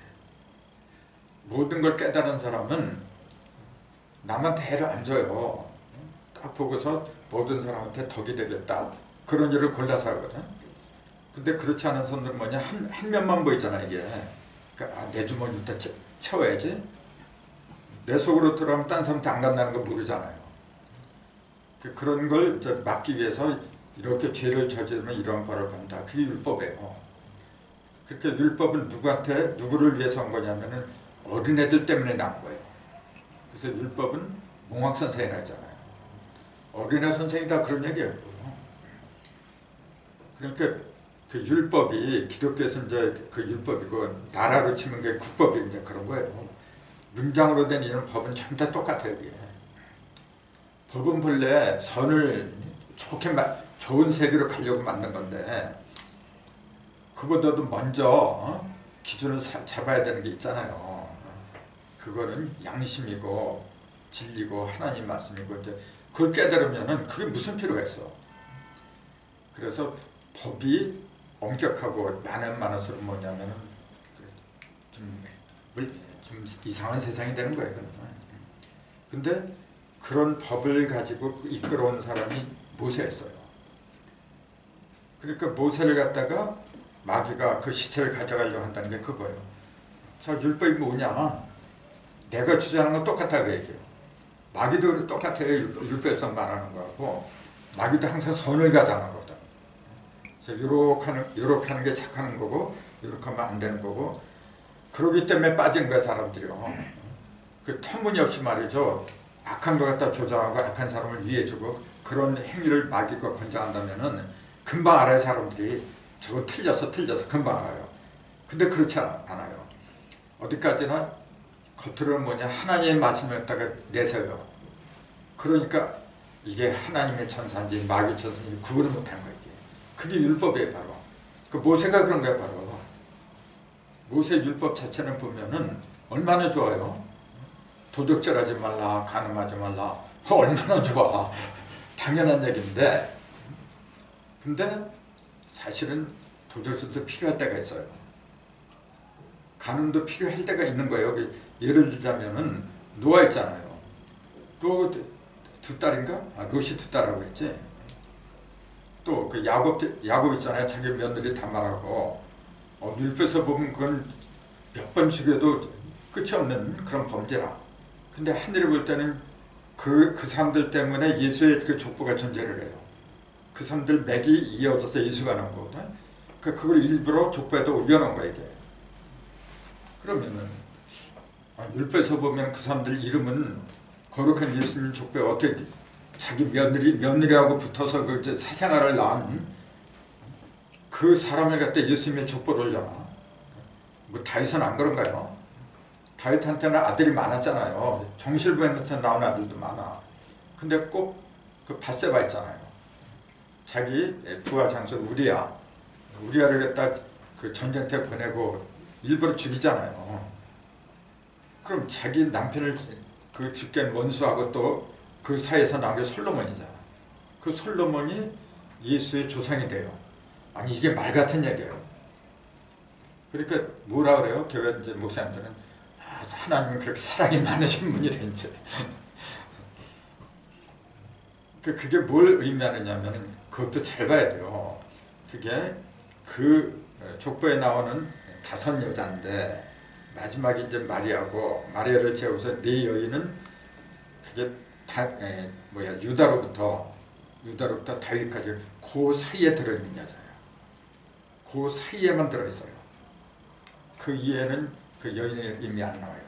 모든 걸 깨달은 사람은 남한테 해를 안 줘요. 딱 보고서 모든 사람한테 덕이 되겠다. 그런 일을 골라서 하거든. 근데 그렇지 않은 사람들은 뭐냐 한 면만 보이잖아 이게. 그러니까 내 주머니부터 채워야지. 내 속으로 들어가면 딴 사람한테 안 간다는 거 모르잖아요. 그런 걸 이제 막기 위해서 이렇게 죄를 저지르면 이런 벌을 받는다. 그게 율법이에요. 그렇게 율법은 누구를 위해서 한 거냐면은 어린애들 때문에 나온 거예요. 그래서 율법은 몽학 선생이라 했잖아요. 어린애 선생이 다 그런 얘기예요. 그러니까 그 율법이 기독교에서 이제 그 율법이고 나라로 치면 게 국법이 이제 그런 거예요. 문장으로 된 이런 법은 전부 다 똑같아요. 이게. 법은 본래 선을 좋은 세계로 가려고 만든 건데 그보다도 먼저 기준을 잡아야 되는 게 있잖아요. 그거는 양심이고 진리고 하나님 말씀이고 이제 그걸 깨달으면은 그게 무슨 필요가 있어. 그래서 법이 엄격하고 많을수록 뭐냐면은 좀 이상한 세상이 되는 거예요. 그러면. 근데 그런 법을 가지고 이끌어온 사람이 모세였어요. 그러니까 모세를 갖다가 마귀가 그 시체를 가져가려고 한다는 게 그거예요. 자, 율법이 뭐냐? 내가 주장하는 건 똑같다고 얘기해요. 마귀도 똑같아요. 율법에서 말하는 거하고 마귀도 항상 선을 가장한 거거든. 그래서 요렇게 하는 게 착하는 거고 요렇게 하면 안 되는 거고 그러기 때문에 빠진 거야 사람들이요. 그 터무니없이 말이죠. 악한 거 갖다 조장하고 악한 사람을 위해주고 그런 행위를 마귀가 권장한다면은 금방 알아요 사람들이. 저거 틀려서 금방 알아요. 근데 그렇지 않아요. 어디까지나 겉으로는 뭐냐 하나님의 말씀을 갖다가 내세워요. 그러니까 이게 하나님의 천사인지 마귀 천사인지 구분을 못하는 거예요. 그게 율법이에요 바로. 그 모세가 그런 거예요 바로. 모세 율법 자체는 보면은 얼마나 좋아요. 도적질하지 말라, 간음하지 말라. 얼마나 좋아. 당연한 얘기인데 근데 사실은 도적질도 필요할 때가 있어요. 간음도 필요할 때가 있는 거예요. 예를 들자면은 노아 있잖아요. 또 두 딸인가? 롯이 두 딸하고 했지. 또 그 야곱 있잖아요. 자기 며느리 다말하고 율법에서 보면 그건 몇 번 죽여도 끝이 없는 그런 범죄라. 근데 하늘이 볼 때는 그 사람들 때문에 예수의 그 족보가 존재를 해요. 그 사람들 맥이 이어져서 예수가 나온 거거든. 그걸 일부러 족보에다 올려놓은 거야 이게. 그러면은 율법에서 보면 그 사람들 이름은 거룩한 예수님 족보에 어떻게 자기 며느리하고 붙어서 그 이제 사생활을 낳은 그 사람을 갖다 예수님의 족보를 올려놔. 뭐 다윗은 안 그런가요? 다윗한테는 아들이 많았잖아요. 정실부한테 나온 아들도 많아. 근데 꼭 그 밧세바 있잖아요. 자기 부하 장수 우리아를 갖다 그 전쟁터에 보내고 일부러 죽이잖아요. 그럼 자기 남편을 그 죽게 한 원수하고 또 그 사이에서 나온 게 솔로몬이잖아. 그 솔로몬이 예수의 조상이 돼요. 아니 이게 말 같은 얘기예요. 그러니까 뭐라 그래요? 교회 이제 목사님들은 하나님은 그렇게 사랑이 많으신 분이 된지. 그게 뭘 의미하느냐면 그것도 잘 봐야 돼요. 그게 그 족보에 나오는 5 여자인데 마지막에 이제 마리아를 재워서 4 여인은 그게 다 유다로부터 다윗까지 그 사이에 들어있는 여자예요. 그 사이에만 들어있어요. 그 이해는 그 여인의 이름이 안 나와요.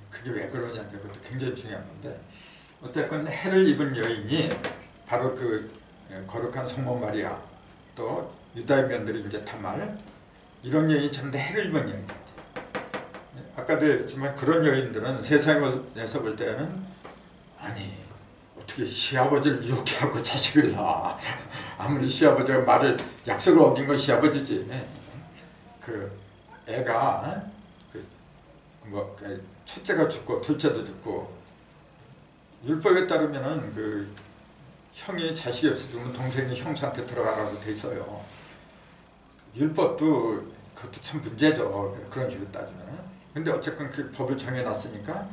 그게 왜 그러냐는 게 그것도 굉장히 중요한 건데 어쨌건 해를 입은 여인이 바로 그 거룩한 성모 마리아 또 유다의 며느리 이제 타말 이런 여인이 전부 다 해를 입은 여인이죠. 아까도 얘기했지만 그런 여인들은 세상에서 볼 때는 아니 어떻게 시아버지를 이렇게 하고 자식을 낳아. 아무리 시아버지가 약속을 어긴 건 시아버지지. 그 애가 첫째가 죽고 둘째도 죽고 율법에 따르면은 그 형이 자식이 없어 죽으면 동생이 형수한테 들어가라고 돼 있어요. 율법도 그것도 참 문제죠. 그런 식으로 따지면. 근데 어쨌건 그 법을 정해놨으니까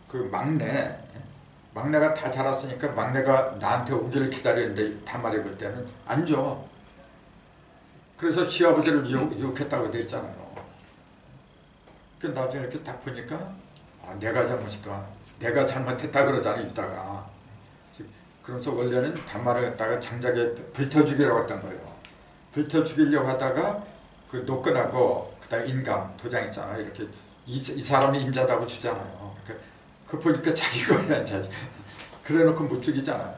그 막내가 다 자랐으니까 막내가 나한테 오기를 기다리는데 다 말해볼 때는 안 줘. 그래서 시아버지를 유혹했다고 돼 있잖아요. 그 나중에 이렇게 딱 보니까 내가 잘못이다. 내가 잘못했다 그러잖아요. 유다가. 그래서 원래는 다말을 갖다가 장작에 불태 죽이려고 했던 거예요. 불태 죽이려고 하다가 그 노끈하고 그다음에 인감 도장 있잖아요. 이렇게 이 사람이 임자다고 주잖아요. 그 보니까 자기 거야 자기. 그래놓고 못 죽이잖아요.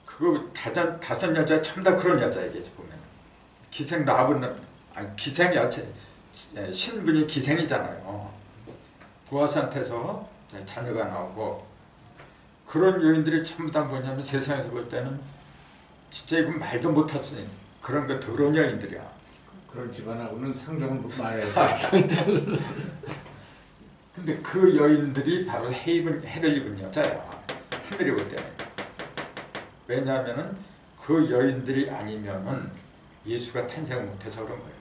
그거 5 여자 전부 다 그런 여자에게 보면 기생 라합은 기생이야. 신분이 기생이잖아요. 보아스한테서 자녀가 나오고 그런 여인들이 전부 다 뭐냐면 세상에서 볼 때는 진짜 이건 말도 못할 수 있는 그런 거 더러운 여인들이야. 그런 집안하고는 상종을 말해야지. 근데 그 여인들이 바로 해를 입은 여자야. 하늘이 볼 때는. 왜냐하면은 그 여인들이 아니면은 예수가 탄생을 못해서 그런 거예요.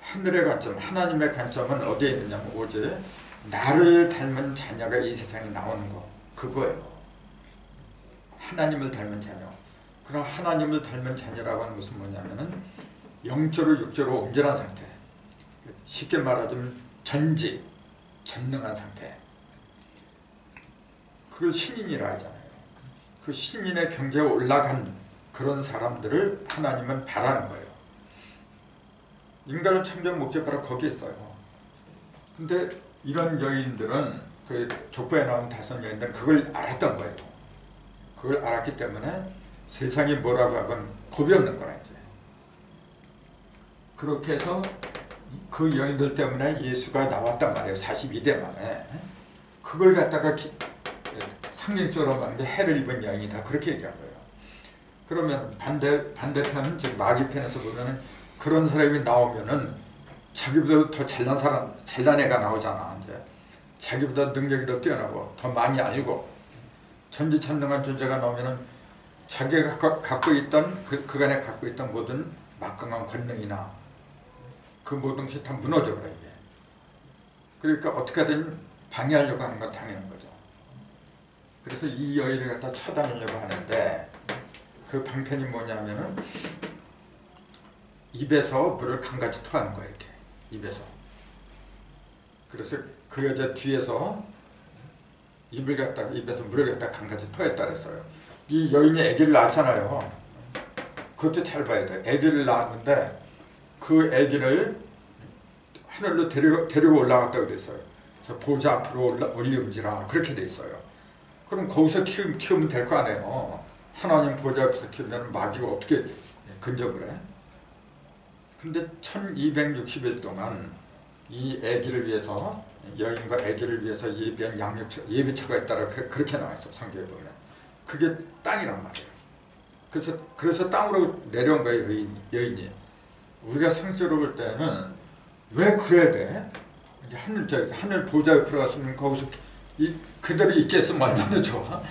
하늘의 관점, 하나님의 관점은 어디에 있느냐면 오직 나를 닮은 자녀가 이 세상에 나오는 거 그거예요. 하나님을 닮은 자녀. 그럼 하나님을 닮은 자녀라고 하는 것은 뭐냐면은 영적으로 육적으로 온전한 상태. 쉽게 말하자면 전능한 상태. 그걸 신인이라 하잖아요. 그 신인의 경지에 올라간 그런 사람들을 하나님은 바라는 거예요. 인간을 창조한 목적이 바로 거기에 있어요. 근데 이런 여인들은 그 족보에 나온 5 여인들은 그걸 알았던 거예요. 그걸 알았기 때문에 세상이 뭐라고 하건 겁이 없는 거라 이제. 그렇게 해서 그 여인들 때문에 예수가 나왔단 말이에요. 42대 만에. 그걸 갖다가 상징적으로 말하는 게 해를 입은 여인이다. 그렇게 얘기한 거예요. 그러면 반대편, 즉 마귀편에서 보면은 그런 사람이 나오면은 자기보다 더 잘난 애가 나오잖아. 이제 자기보다 능력이 더 뛰어나고 더 많이 알고 전지전능한 존재가 나오면은 자기가 갖고 있던 그간에 갖고 있던 모든 막강한 권능이나 그 모든 것이 다 무너져 버려 이게. 그러니까 어떻게든 방해하려고 하는 건 당연한 거죠. 그래서 이 여인을 갖다 처단하려고 하는데 그 방편이 뭐냐면은 입에서 물을 강같이 토하는 거야 이렇게 입에서. 그래서 그 여자 뒤에서 입에서 물을 갖다 강같이 토했다 그랬어요. 이 여인이 아기를 낳았잖아요. 그것도 잘 봐야 돼. 아기를 낳았는데 그 아기를 하늘로 데리고 올라갔다고 돼 있어요. 그래서 보좌 앞으로 올리운지라 그렇게 돼 있어요. 그럼 거기서 키우면 될 거 아니에요. 하나님 보좌 앞에서 키우면 마귀가 어떻게 근접을 해? 근데 1260일 동안 이 아기를 위해서 여인과 아기를 위해서 예비한 예비처가 있다고 그렇게 나와 있어 성경에 보면. 그게 땅이란 말이에요. 그래서 땅으로 내려온 거예요 여인이. 우리가 상식으로 볼 때는 왜 그래야 돼? 하늘 보좌 옆으로 갔으면 거기서 그대로 있겠으면 얼마나 좋아.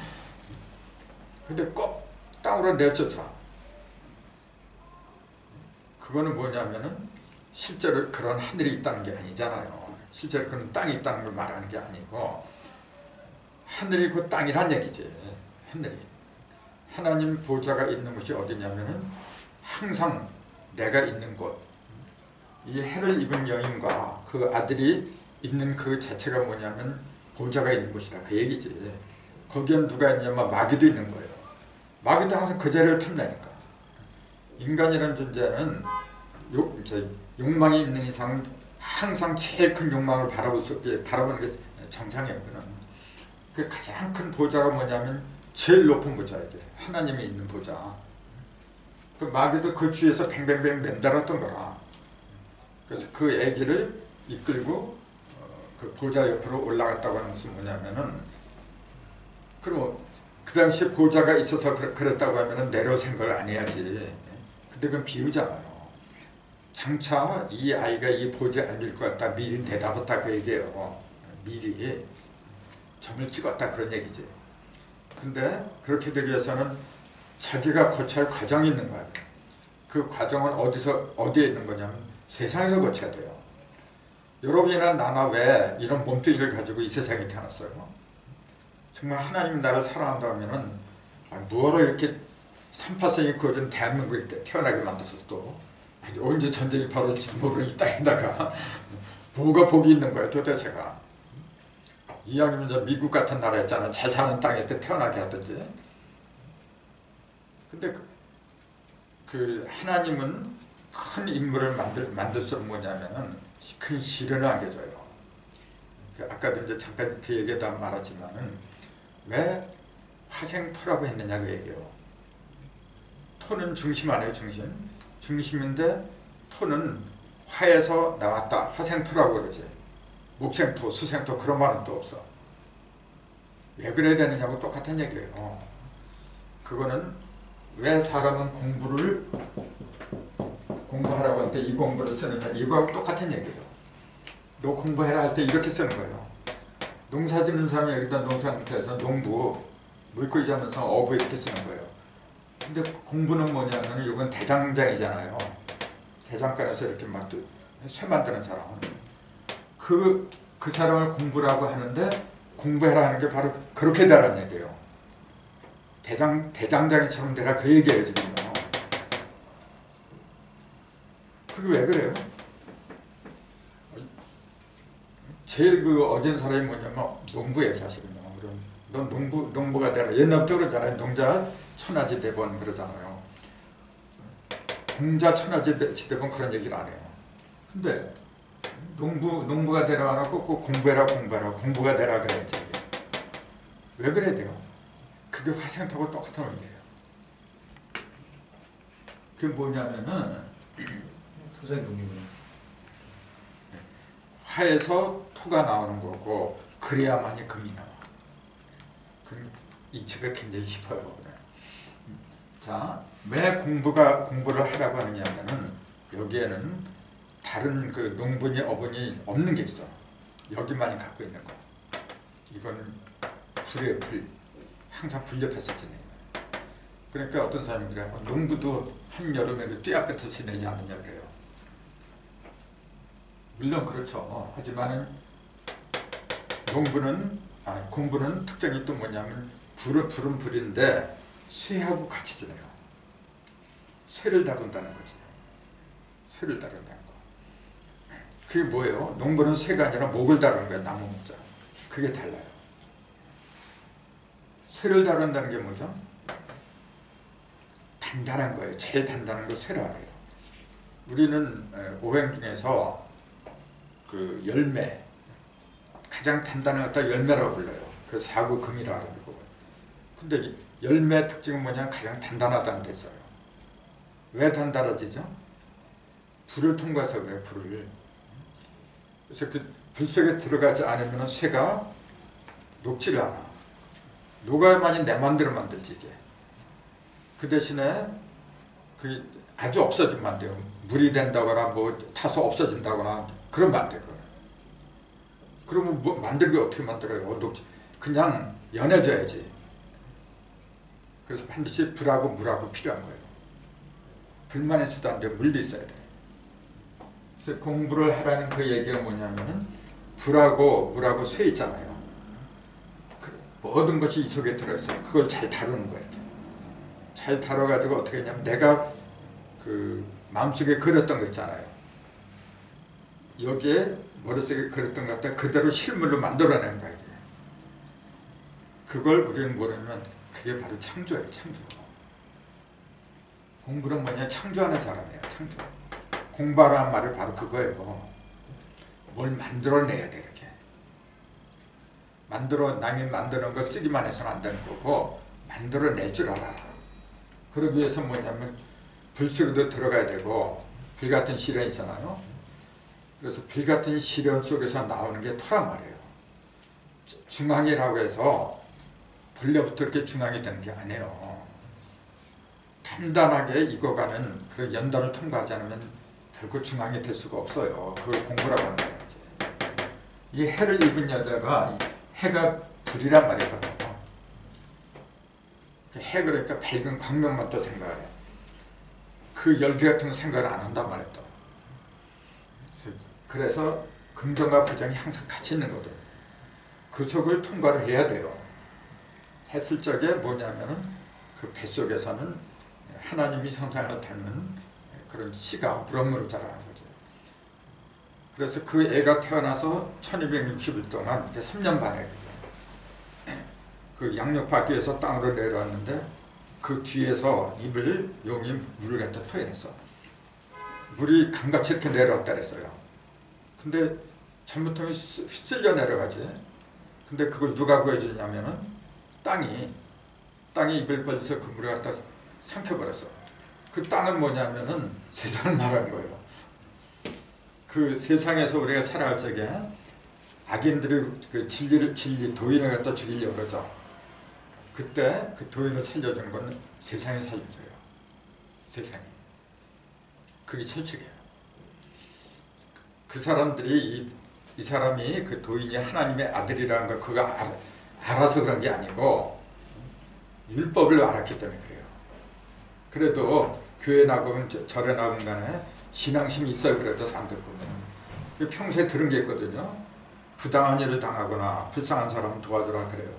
근데 꼭 땅으로 내쫓아. 그거는 뭐냐면은 실제로 그런 하늘이 있다는 게 아니잖아요. 실제로 그런 땅이 있다는 걸 말하는 게 아니고 하늘이 그 땅이란 얘기지. 하늘이. 하나님 보좌가 있는 곳이 어디냐면은 항상 내가 있는 곳. 이 해를 입은 여인과 그 아들이 있는 그 자체가 뭐냐면 보좌가 있는 곳이다. 그 얘기지. 거기엔 누가 있냐면 마귀도 있는 거예요. 마귀도 항상 그 자리를 탐내니까. 인간이라는 존재는 욕망이 있는 이상 항상 제일 큰 욕망을 바라보는 게 정상이에요. 그 가장 큰 보좌가 뭐냐면 제일 높은 보좌이게 하나님이 있는 보좌. 그 마귀도 그 주위에서 뱅뱅뱅 맨달았던 거라. 그래서 그 아기를 이끌고 그 보좌 옆으로 올라갔다고 하는 것은 뭐냐면은 그럼 그 당시에 보좌가 있어서 그랬다고 하면은 내려오신 걸 안 해야지. 근데 그건 비유잖아요. 장차 이 아이가 이 보좌에 앉을 것 같다. 미리 내다봤다 그 얘기예요. 미리 점을 찍었다 그런 얘기지. 근데 그렇게 되기 위해서는 자기가 거쳐야 할 과정이 있는 거야. 그 과정은 어디에 있는 거냐면 세상에서 거쳐야 돼요. 여러분이나 나나 왜 이런 몸뚱이를 가지고 이 세상에 태어났어요? 정말 하나님 나를 사랑한다면은 뭐하러 이렇게 3파선이 그어진 대한민국에 태어나게 만들어서 또 언제 전쟁이 벌어질지 모르는 이 땅에다가 뭐가 복이 있는 거예요 도대체가. 이왕이면 미국 같은 나라였잖아. 잘 사는 땅에 태어나게 하든지. 근데 그 하나님은 큰 인물을 만들수록 뭐냐면은 큰 시련을 안겨줘요. 아까도 이제 잠깐 그 얘기에다 말하지만은 왜 화생토라고 했느냐 그 얘기예요. 토는 중심 아니에요 중심. 중심인데 토는 화에서 나왔다. 화생토라고 그러지. 목생토, 수생토 그런 말은 또 없어. 왜 그래야 되느냐고 똑같은 얘기예요. 그거는 왜 사람은 공부하라고 할 때 이 공부를 쓰느냐 이거하고 똑같은 얘기예요. 너 공부해라 할 때 이렇게 쓰는 거예요. 농사 짓는 사람이 여기다 농사에서 농부 물고기 잡면서 어부 이렇게 쓰는 거예요. 근데 공부는 뭐냐면 이건 대장장이잖아요. 대장간에서 이렇게 막 쇠 만드는 사람. 그 사람을 공부라고 하는데 공부해라 하는 게 바로 그렇게 되라는 얘기예요. 대장장이처럼 되라 그 얘기예요 지금. 그게 왜 그래요? 제일 어진 사람이 뭐냐면 농부예요 사실은요. 넌 농부가 되라. 옛날부터 그러잖아요. 농자 천하지 대본 그러잖아요. 공자 천하지 대본 그런 얘기를 안 해요. 근데 농부가 되라 안 하고 꼭 공부가 되라 그랬지. 왜 그래야 돼요? 그게 화생토하고 똑같은 의미예요. 그게 뭐냐면은 토생동이구나. 화에서 토가 나오는 거고 그래야만이 금이 나와. 이치가 굉장히 깊어요. 자, 왜 공부를 하라고 하느냐면은 여기에는 다른 그 농분이 어분이 없는 게 있어. 여기만이 갖고 있는 거. 이건 불이에요, 불. 항상 불 옆에서 지내요. 그러니까 어떤 사람이 그래. 농부도 한여름에 그 띠 앞에서 지내지 않느냐 그래요. 물론 그렇죠. 하지만은 공부는 특징이 또 뭐냐면 불은 불인데 쇠하고 같이 지내요. 쇠를 다룬다는 거지. 쇠를 다룬다는 거. 그게 뭐예요? 농부는 쇠가 아니라 목을 다루는 거예요. 나무 목자. 그게 달라요. 쇠를 다룬다는 게 뭐죠? 단단한 거예요. 제일 단단한 거 쇠라 그래요. 우리는 오행 중에서 그 열매 가장 단단한 것 갖다 열매라고 불러요. 그 사구금이라 그러고. 근데 열매 특징은 뭐냐? 가장 단단하다는 데 써요. 왜 단단해지죠? 불을 통과해서 그래요. 불을. 그래서 그 불 속에 들어가지 않으면 쇠가 녹지를 않아. 녹아야만이 내 맘대로 만들지 이게. 그 대신에 그 아주 없어지면 안 돼요. 물이 된다거나 뭐 타서 없어진다거나 그러면 안 돼요. 그러면 뭐 만들기 어떻게 만들어요? 녹지. 그냥 연해져야지. 그래서 반드시 불하고 물하고 필요한 거예요. 불만 있어도 안 돼요. 물도 있어야 돼요. 그래서 공부를 하라는 그 얘기가 뭐냐면은 불하고 물하고 쇠 있잖아요. 그 모든 것이 이 속에 들어있어요. 그걸 잘 다루는 거예요. 이렇게. 잘 다뤄가지고 어떻게 했냐면 내가 그 마음속에 그렸던 거 있잖아요. 여기에 머릿속에 그렸던 것 같다 그대로 실물로 만들어내는 거예요. 그걸 우리는 모르면 그게 바로 창조예요. 창조. 공부는 뭐냐? 창조하는 사람이에요. 창조. 공부하라는 말이 바로 그거예요. 뭘 만들어내야 돼 이렇게. 남이 만드는 거 쓰기만 해서는 안 되는 거고 만들어낼 줄 알아라. 그러기 위해서 뭐냐면 불 속에도 들어가야 되고 불 같은 시련 있잖아요. 그래서 불 같은 시련 속에서 나오는 게 토란 말이에요. 중앙이라고 해서 본래부터 이렇게 중앙이 되는 게 아니에요. 단단하게 익어가는 그런 연단을 통과하지 않으면 결코 중앙이 될 수가 없어요. 그걸 공부라고 하는 거예요. 이 해를 입은 여자가 해가 불이란 말이거든요. 해 그러니까 밝은 광명만 또 생각을 해요. 그 열기 같은 거 생각을 안 한단 말이에요. 그래서 긍정과 부정이 항상 같이 있는 거죠. 그 속을 통과를 해야 돼요. 했을 적에 뭐냐면은 그 뱃속에서는 하나님이 성상을 닮은 그런 씨가 무럭무럭 자라는 거죠. 그래서 그 애가 태어나서 1260일 동안 3년 반에 그 양력바퀴에서 땅으로 내려왔는데 그 뒤에서 입을 용이 물을 갖다 토해냈어. 물이 강같이 이렇게 내려왔다 그랬어요. 근데 잘못하면 휩쓸려 내려가지. 근데 그걸 누가 구해주냐면은 땅이 입을 벌려서 그 물을 갖다 삼켜버렸어. 그 땅은 뭐냐면은 세상을 말하는 거예요. 그 세상에서 우리가 살아갈 적에 악인들이 그 도인을 갖다 죽이려고 그러죠. 그때 그 도인을 살려주는 건 세상이 살려줘요. 세상이. 그게 철칙이에요. 그 사람들이 이 사람이 그 도인이 하나님의 아들이라는 걸 그거 알아서 그런 게 아니고 율법을 알았기 때문에 그래요. 그래도 교회 나가면 절에 나가면 간에 신앙심이 있어요. 그래도 사람들 보면 평소에 들은 게 있거든요. 부당한 일을 당하거나 불쌍한 사람을 도와주라 그래요.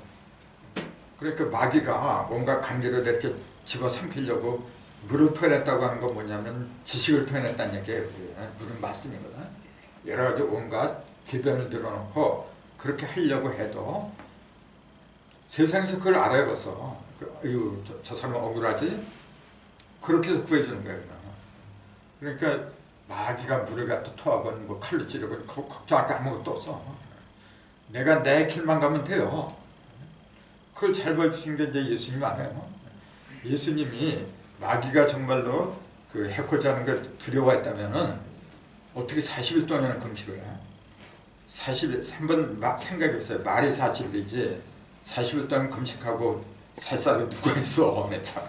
그러니까 마귀가 뭔가 관계를 이렇게 집어삼키려고 물을 토해냈다고 하는 건 뭐냐면 지식을 토해냈다는 얘기예요. 물은 말씀이거든. 여러 가지 온갖 궤변을 들어놓고 그렇게 하려고 해도 세상에서 그걸 알아야 벌써. 저 사람 억울하지? 그렇게 해서 구해주는 거예요. 그러니까 마귀가 물을 갖다 토하건 뭐 칼로 찌르건 걱정할 게 아무것도 없어. 내가 내 길만 가면 돼요. 그걸 잘 보여주신 게 이제 예수님 아니에요. 예수님이 마귀가 정말로 그 해코지 하는 걸 두려워했다면은 어떻게 40일 동안이나 금식을 해? 40일, 한번 생각해 보세요. 말이 40일이지 40일 동안 금식하고 살 사람이 누가 있어? 참.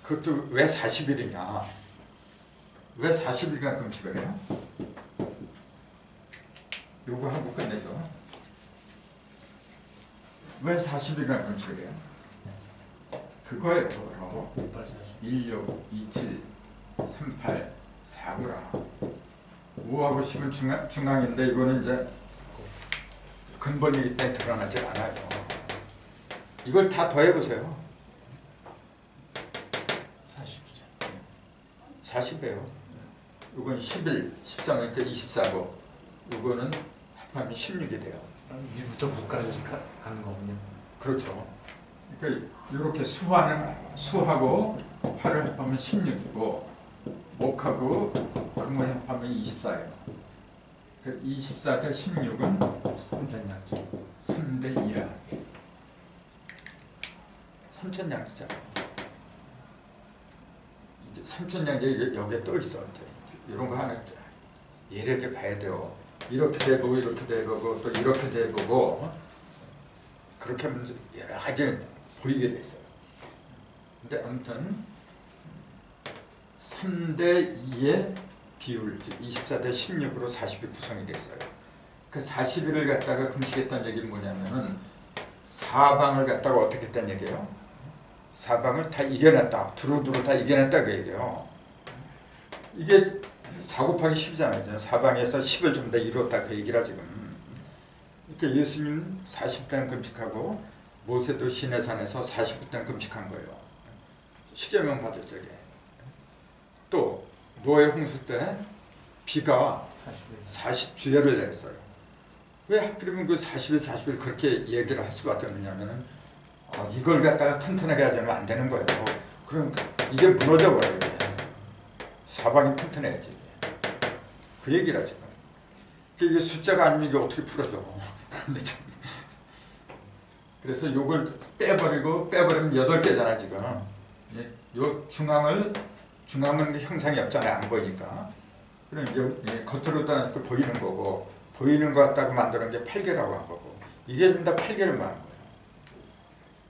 그것도 왜 40일이냐? 왜 40일간 금식을 해요? 요거 하고 끝내죠. 왜 40일간 금식을 해요? 그거예요. 그거. 16, 27, 38, 4구라. 5하고 10은 중앙인데 이거는 이제 근본이기 때문에 드러나지 않아요. 이걸 다 더해보세요. 40이에요. 이건 11, 13이니까 24고 이거는 합하면 16이 돼요. 위부터 끝까지 가는 거군요. 그렇죠. 이렇게 수하고 화를 합하면 16이고 목하고 금을 합하면 24예요. 24 대 16은 3전약지. 3대 2라. 삼천냥지잖아요. 삼천냥지 여기에 또 있어. 이런 거 하나 이렇게 봐야 돼요. 이렇게 돼보고 이렇게 돼보고 또 이렇게 돼보고 그렇게 하면 여러 가지 보이게 됐어요. 근데 아무튼 3대 2의 비율, 즉 24대 16으로 40이 구성이 됐어요. 그 41을 갖다가 금식했다는 얘기는 뭐냐면은 사방을 갖다가 어떻게 했다는 얘기예요? 사방을 다 이겨냈다. 두루두루 다 이겨냈다 그 얘기예요. 이게 4 곱하기 10이잖아요. 사방에서 10을 좀 더 이뤘다 그 얘기라 지금. 그러니까 예수님 40단 금식하고 모세도 시내산에서 49단 금식한 거예요. 십계명 받을 적에. 또 노예 홍수 때 비가 40주야를 내렸어요. 왜 하필이면 그 40일 40일 그렇게 얘기를 할 수밖에 없느냐면은 이걸 갖다가 튼튼하게 하자면 안 되는 거예요. 그럼 이게 무너져 버려요. 사방이 튼튼해야지. 그 얘기라 지금. 이게 숫자가 아니면 이게 어떻게 풀어져? 그래서 요걸 빼버리면 8개잖아 지금. 요 중앙은 형상이 없잖아요. 안 보이니까. 그럼 겉으로 따라서 보이는 거고 보이는 것 같다고 만드는 게 8개라고 한 거고 이게 좀 다 8개를 말한 거예요.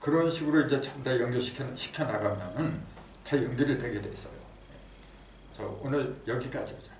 그런 식으로 이제 전부 다 연결시켜 나가면은 다 연결이 되게 돼 있어요. 자, 오늘 여기까지 하자.